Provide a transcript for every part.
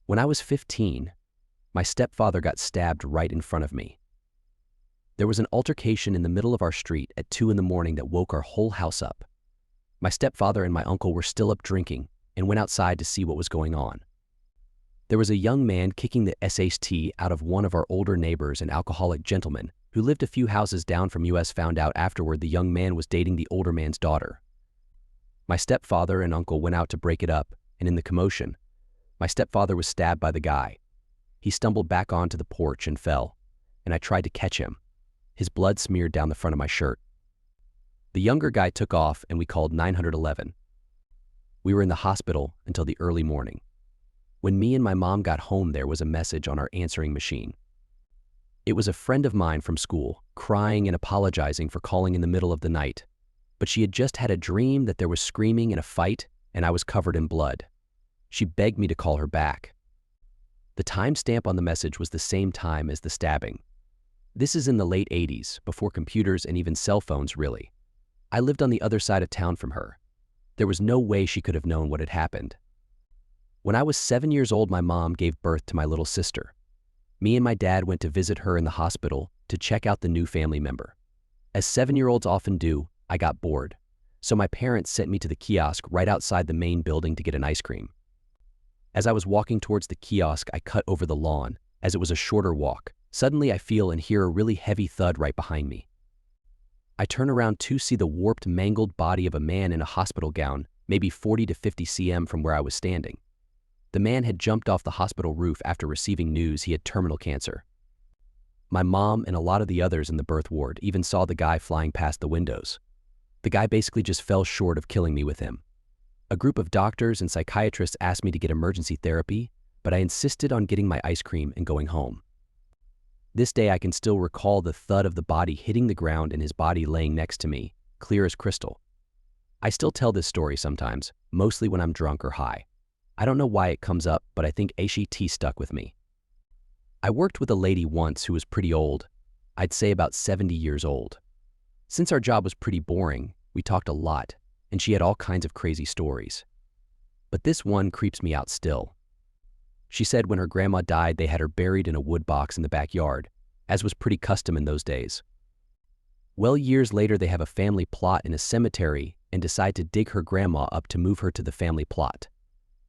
When I was 15, my stepfather got stabbed right in front of me. There was an altercation in the middle of our street at 2 in the morning that woke our whole house up. My stepfather and my uncle were still up drinking and went outside to see what was going on. There was a young man kicking the SAT out of one of our older neighbors, an alcoholic gentleman who lived a few houses down from us. Found out afterward the young man was dating the older man's daughter. My stepfather and uncle went out to break it up, and in the commotion, my stepfather was stabbed by the guy. He stumbled back onto the porch and fell, and I tried to catch him. His blood smeared down the front of my shirt. The younger guy took off and we called 911. We were in the hospital until the early morning. When me and my mom got home, there was a message on our answering machine. It was a friend of mine from school, crying and apologizing for calling in the middle of the night, but she had just had a dream that there was screaming and a fight, and I was covered in blood. She begged me to call her back. The timestamp on the message was the same time as the stabbing. This is in the late 80s, before computers and even cell phones, really. I lived on the other side of town from her. There was no way she could have known what had happened. When I was 7 years old, my mom gave birth to my little sister. Me and my dad went to visit her in the hospital to check out the new family member. As 7-year-olds often do, I got bored, so my parents sent me to the kiosk right outside the main building to get an ice cream. As I was walking towards the kiosk, I cut over the lawn, as it was a shorter walk. Suddenly, I feel and hear a really heavy thud right behind me. I turn around to see the warped, mangled body of a man in a hospital gown, maybe 40 to 50 cm from where I was standing. The man had jumped off the hospital roof after receiving news he had terminal cancer. My mom and a lot of the others in the birth ward even saw the guy flying past the windows. The guy basically just fell short of killing me with him. A group of doctors and psychiatrists asked me to get emergency therapy, but I insisted on getting my ice cream and going home. This day I can still recall the thud of the body hitting the ground and his body laying next to me, clear as crystal. I still tell this story sometimes, mostly when I'm drunk or high. I don't know why it comes up, but I think ACT stuck with me. I worked with a lady once who was pretty old. I'd say about 70 years old. Since our job was pretty boring, we talked a lot, and she had all kinds of crazy stories. But this one creeps me out still. She said when her grandma died, they had her buried in a wood box in the backyard, as was pretty custom in those days. Well, years later, they have a family plot in a cemetery and decide to dig her grandma up to move her to the family plot.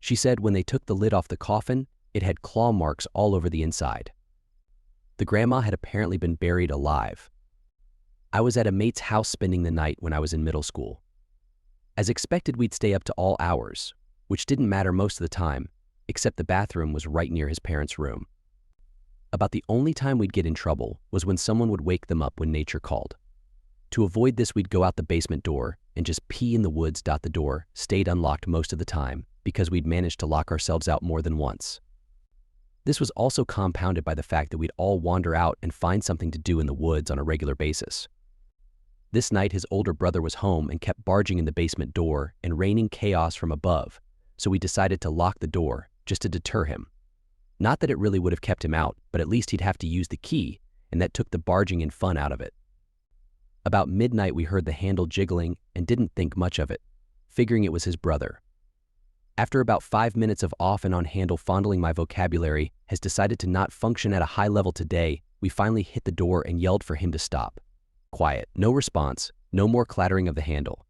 She said when they took the lid off the coffin, it had claw marks all over the inside. The grandma had apparently been buried alive. I was at a mate's house spending the night when I was in middle school. As expected, we'd stay up to all hours, which didn't matter most of the time, except the bathroom was right near his parents' room. About the only time we'd get in trouble was when someone would wake them up when nature called. To avoid this, we'd go out the basement door and just pee in the woods. The door stayed unlocked most of the time because we'd managed to lock ourselves out more than once. This was also compounded by the fact that we'd all wander out and find something to do in the woods on a regular basis. This night, his older brother was home and kept barging in the basement door and raining chaos from above, so we decided to lock the door just to deter him. Not that it really would have kept him out, but at least he'd have to use the key, and that took the barging and fun out of it. About midnight, we heard the handle jiggling and didn't think much of it, figuring it was his brother. After about 5 minutes of off and on handle fondling, my vocabulary has decided to not function at a high level today. We finally hit the door and yelled for him to stop. Quiet, no response, no more clattering of the handle.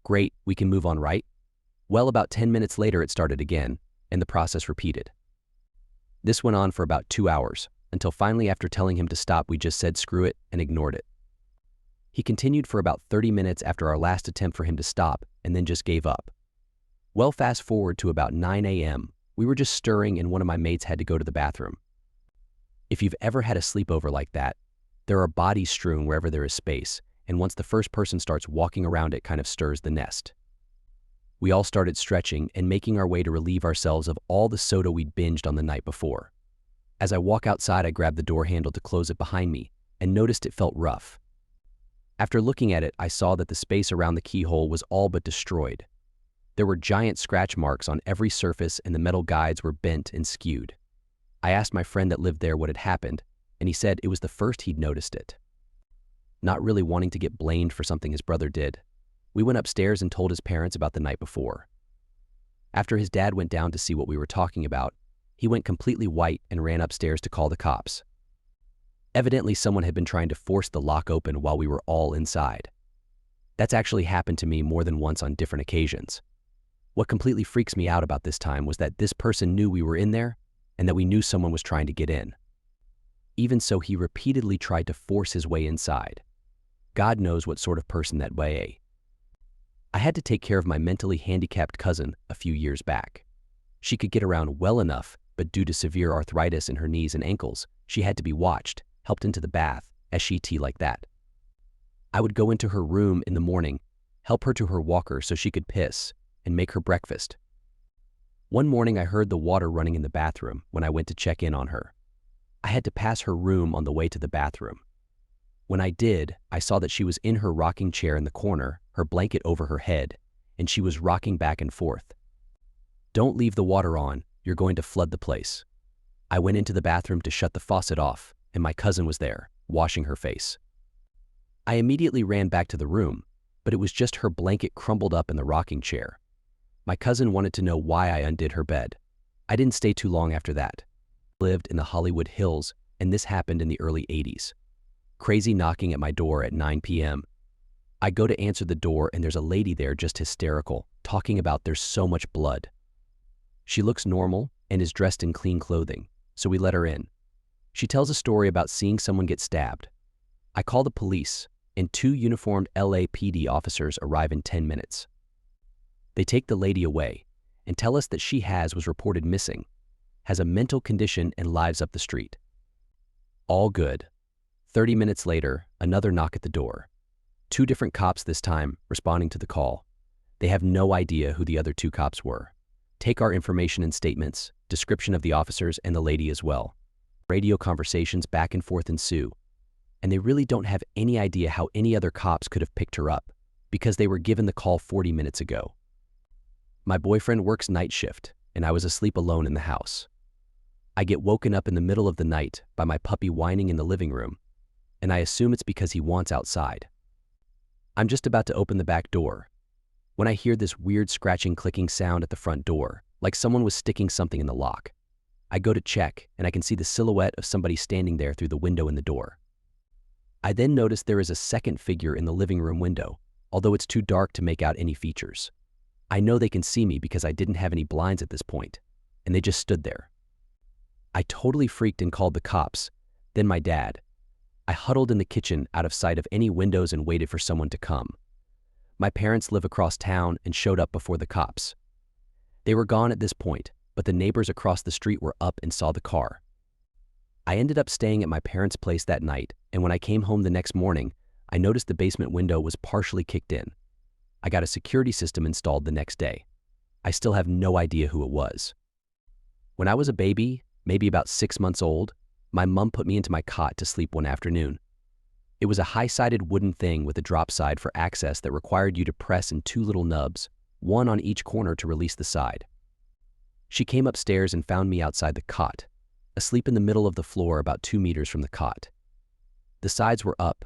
Great, we can move on, right? Well, about 10 minutes later, it started again, and the process repeated. This went on for about 2 hours, until finally, after telling him to stop, we just said screw it and ignored it. He continued for about 30 minutes after our last attempt for him to stop, and then just gave up. Well, fast forward to about 9 a.m., we were just stirring and one of my mates had to go to the bathroom. If you've ever had a sleepover like that, there are bodies strewn wherever there is space, and once the first person starts walking around, it kind of stirs the nest. We all started stretching and making our way to relieve ourselves of all the soda we'd binged on the night before. As I walk outside, I grabbed the door handle to close it behind me and noticed it felt rough. After looking at it, I saw that the space around the keyhole was all but destroyed. There were giant scratch marks on every surface and the metal guides were bent and skewed. I asked my friend that lived there what had happened, and he said it was the first he'd noticed it. Not really wanting to get blamed for something his brother did, we went upstairs and told his parents about the night before. After his dad went down to see what we were talking about, He went completely white and ran upstairs to call the cops. Evidently, someone had been trying to force the lock open while we were all inside. That's actually happened to me more than once on different occasions. What completely freaks me out about this time was that this person knew we were in there and that we knew someone was trying to get in. Even so, he repeatedly tried to force his way inside. God knows what sort of person that way. I had to take care of my mentally handicapped cousin a few years back. She could get around well enough, but due to severe arthritis in her knees and ankles, she had to be watched, helped into the bath, SCT like that. I would go into her room in the morning, help her to her walker so she could piss, and make her breakfast. One morning I heard the water running in the bathroom when I went to check in on her. I had to pass her room on the way to the bathroom. When I did, I saw that she was in her rocking chair in the corner, her blanket over her head, and she was rocking back and forth. "Don't leave the water on, you're going to flood the place." I went into the bathroom to shut the faucet off, and my cousin was there, washing her face. I immediately ran back to the room, but it was just her blanket crumpled up in the rocking chair. My cousin wanted to know why I undid her bed. I didn't stay too long after that. I lived in the Hollywood Hills, and this happened in the early 80s. Crazy knocking at my door at 9 p.m. I go to answer the door and there's a lady there just hysterical, talking about there's so much blood. She looks normal and is dressed in clean clothing, so we let her in. She tells a story about seeing someone get stabbed. I call the police, and 2 uniformed LAPD officers arrive in 10 minutes. They take the lady away and tell us that she was reported missing, has a mental condition and lives up the street. All good. 30 minutes later, another knock at the door. 2 different cops this time responding to the call. They have no idea who the other 2 cops were. Take our information and statements, description of the officers and the lady as well. Radio conversations back and forth ensue, and they really don't have any idea how any other cops could have picked her up because they were given the call 40 minutes ago. My boyfriend works night shift, and I was asleep alone in the house. I get woken up in the middle of the night by my puppy whining in the living room, and I assume it's because he wants outside. I'm just about to open the back door when I hear this weird scratching, clicking sound at the front door, like someone was sticking something in the lock. I go to check, and I can see the silhouette of somebody standing there through the window in the door. I then notice there is a second figure in the living room window, although it's too dark to make out any features. I know they can see me because I didn't have any blinds at this point, and they just stood there. I totally freaked and called the cops, then my dad. I huddled in the kitchen out of sight of any windows and waited for someone to come. My parents live across town and showed up before the cops. They were gone at this point, but the neighbors across the street were up and saw the car. I ended up staying at my parents' place that night, and when I came home the next morning, I noticed the basement window was partially kicked in. I got a security system installed the next day. I still have no idea who it was. When I was a baby, maybe about 6 months old, my mom put me into my cot to sleep one afternoon. It was a high-sided wooden thing with a drop side for access that required you to press in 2 little nubs, one on each corner to release the side. She came upstairs and found me outside the cot, asleep in the middle of the floor about 2 meters from the cot. The sides were up.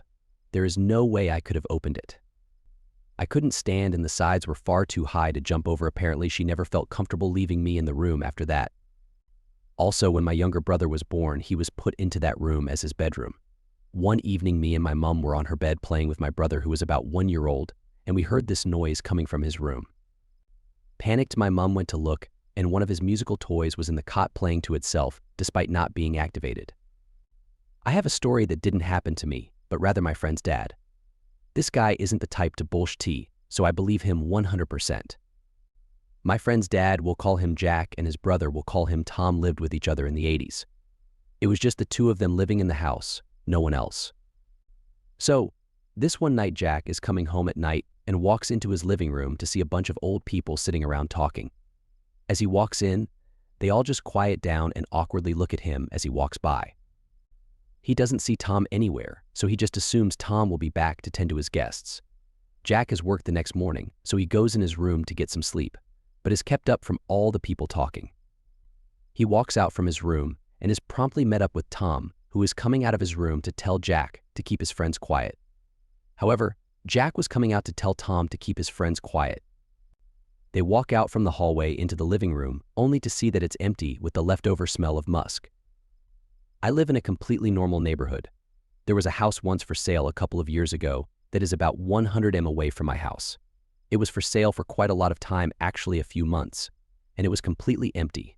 There is no way I could have opened it. I couldn't stand and the sides were far too high to jump over. Apparently, she never felt comfortable leaving me in the room after that. Also, when my younger brother was born, he was put into that room as his bedroom. One evening, me and my mom were on her bed playing with my brother who was about 1 year old, and we heard this noise coming from his room. Panicked, my mom went to look, and one of his musical toys was in the cot playing to itself despite not being activated. I have a story that didn't happen to me, but rather my friend's dad. This guy isn't the type to bullshit, so I believe him 100%. My friend's dad, we'll call him Jack, and his brother, we'll call him Tom, lived with each other in the 80s. It was just the 2 of them living in the house, no one else. So, this one night Jack is coming home at night and walks into his living room to see a bunch of old people sitting around talking. As he walks in, they all just quiet down and awkwardly look at him as he walks by. He doesn't see Tom anywhere, so he just assumes Tom will be back to tend to his guests. Jack has work the next morning, so he goes in his room to get some sleep, but is kept up from all the people talking. He walks out from his room and is promptly met up with Tom, who is coming out of his room to tell Jack to keep his friends quiet. However, Jack was coming out to tell Tom to keep his friends quiet. They walk out from the hallway into the living room, only to see that it's empty with the leftover smell of musk. I live in a completely normal neighborhood. There was a house once for sale a couple of years ago that is about 100 m away from my house. It was for sale for quite a lot of time, actually a few months, and it was completely empty.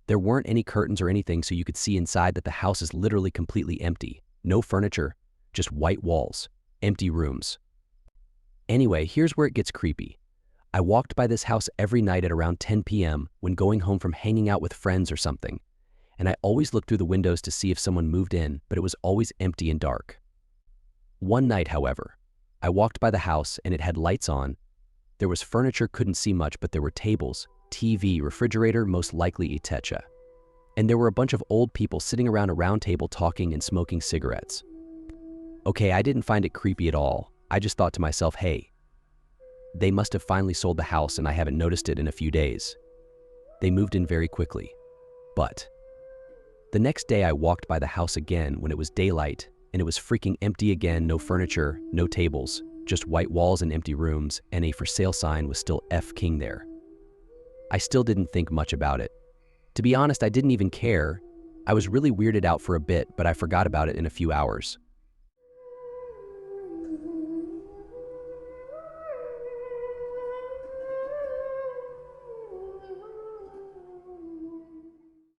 There weren't any curtains or anything, so you could see inside that the house is literally completely empty. No furniture, just white walls, empty rooms. Anyway, here's where it gets creepy. I walked by this house every night at around 10 p.m. when going home from hanging out with friends or something, and I always looked through the windows to see if someone moved in, but it was always empty and dark. One night, however, I walked by the house and it had lights on. There was furniture, couldn't see much, but there were tables, TV, refrigerator, most likely Itecha. And there were a bunch of old people sitting around a round table talking and smoking cigarettes. Okay, I didn't find it creepy at all. I just thought to myself, hey, they must have finally sold the house and I haven't noticed it in a few days. They moved in very quickly. But the next day I walked by the house again when it was daylight and it was freaking empty again. No furniture, no tables, just white walls and empty rooms, and a for sale sign was still F King there. I still didn't think much about it. To be honest, I didn't even care. I was really weirded out for a bit, but I forgot about it in a few hours.